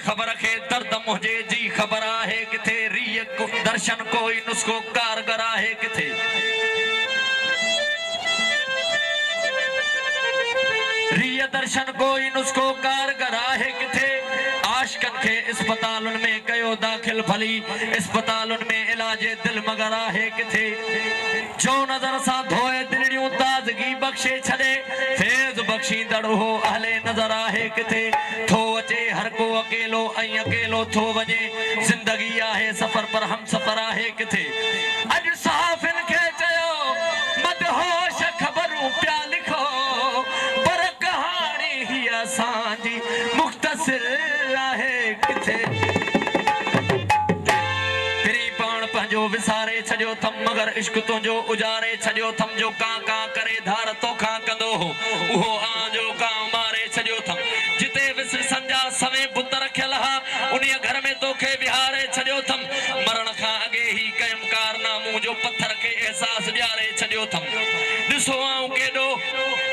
खबर खे दर्द मुझे जी खबर आहे किथे रीय दर्शन कोई नुस्खो कारगर आहे किथे रीय दर्शन कोई नुस्खो कारगर आहे किथे आशिकन के अस्पतालन में कयो दाखिल भली अस्पतालन में इलाज दिल मगर आहे किथे जो नजर सा धोए दिलियूं ताजगी बख्शे छड़े फैज बख्शी दड़ो हो अहले नजर आहे किथे थो अचे हर को अकेलो ऐं अकेलो थो वने जिंदगी आहे सफर पर हम सफर आहे किथे अज सहाफिन के चयो मदहोश खबरूं प्या लिखो पर कहानी ही असांजी मुख्तसर आहे किथे तेरी पान पंहिंजो विसारे छॾियो थम मगर इश्क तुंहिंजो उजारे छॾियो थम जो कां कां करे धार तोखां कंदो हो उहो आंजो कां मारे छॾियो थम जिते विसर संजा सवे बुत रखियल हा उन्हीअ घर में तोखे विहारे छॾियो थम मरण खां अॻे ही कयम कारनामूं जो पत्थर खे एहसास ॾियारे छॾियो थम ॾिसो आऊं केॾो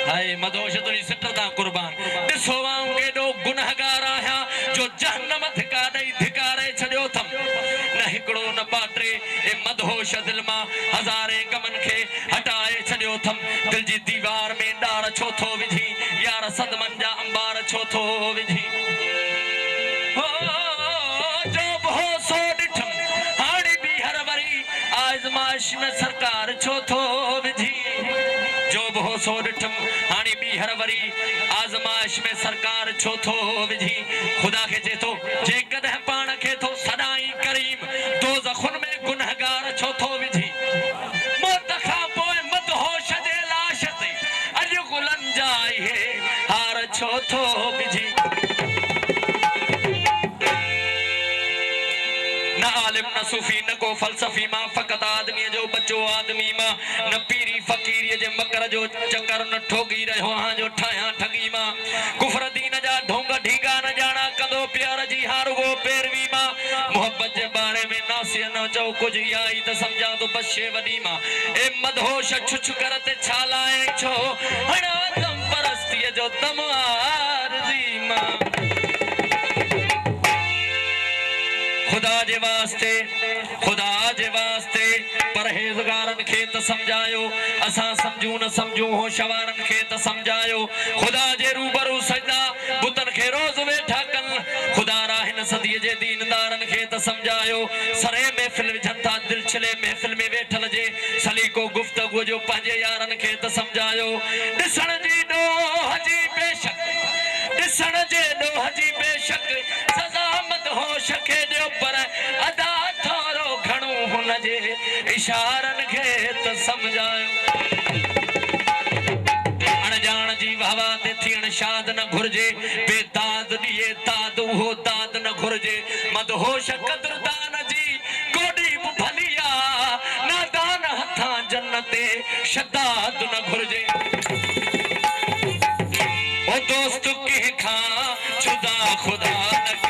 हाय मदोश तुंहिंजी सिट तां कुर्बान ॾिसो आऊं केॾो गुनहगार आहियां जो जहन्नम धिका ॾेई धिकारे छॾियो थम न हिकिड़ो न बाटे ए मदहोश दिल मां हज़ारे गमन खे हटाए छॾियो थम दिल जी दीवार में ॾार छो थो विझी यार सदमन जा अंबार छो थो विझी हो जो हो सो ॾिठम हाणे बि हर वरी आज़माइश में सरकार छो थो विझी जो हो सो ॾिठम हाणे बि हर वरी आज़माइश में सरकार छो थो विझी खुदा खे चए थो जेकॾहिं पाण खे थो सदाई करीम दोज़खुन में गुनहगार छो थो विझी मौत खां पोइ मदहोश जे लाश ते अॼु गुलनि जा इहे हार छो थो विझी न आलिम न सूफी न को फलसफी मां फ़क़त आदमीअ जो बच्चो आदमी मां न पीरी फ़कीरीअ जे मकर जो चकर न ठोगी रहियो आहियां जो ठाहियां ठगी मां कुफर दीन जा ढोंग ढींगा न ॼाणा कंदो प्यार जी हारुगो पैरवी मां मोहब्बत जे बारे में नासिय न चओ कुझु इहा ई त सम्झां थो बशे वॾी मां ए मदहोश छुछ कर ते छा लाए छो हणा दम परस्तीअ जो दम आरज़ी मां खुदा जे वास्ते परहेज़गारन खे त समझायो असां समझूं न समझूं होशवारन खे त समझायो खुदा जे रूबरू सजदा बुतन खे रोज़ वेठा कन खुदा राहिन सदीअ जे दीनदारन खे त समझायो सरे महफ़िल विझन था दिल छिले महफ़िल में वेठल जे सलीको गुफ्तगू जो पंहिंजे यारन खे त समझायो ॾिसण जी ॾोह जी बेशक ॾिसण जे ॾोह जी बेशक सज़ा मदहोश खे ॾियो पर अदा थोरो घणो हुन जे इशारन खे त समझायो अणजाण जी वाह ते थियण शाद न घुर्जे बेदाद ॾिए दाद उहो दाद न घुर्जे मदहोश क़दरदान जी गोॾी बि भली आहे नादान हथां जन्नते शदाद न घुर्जे ओ दोस्त कंहिं खां जुदा खुदा न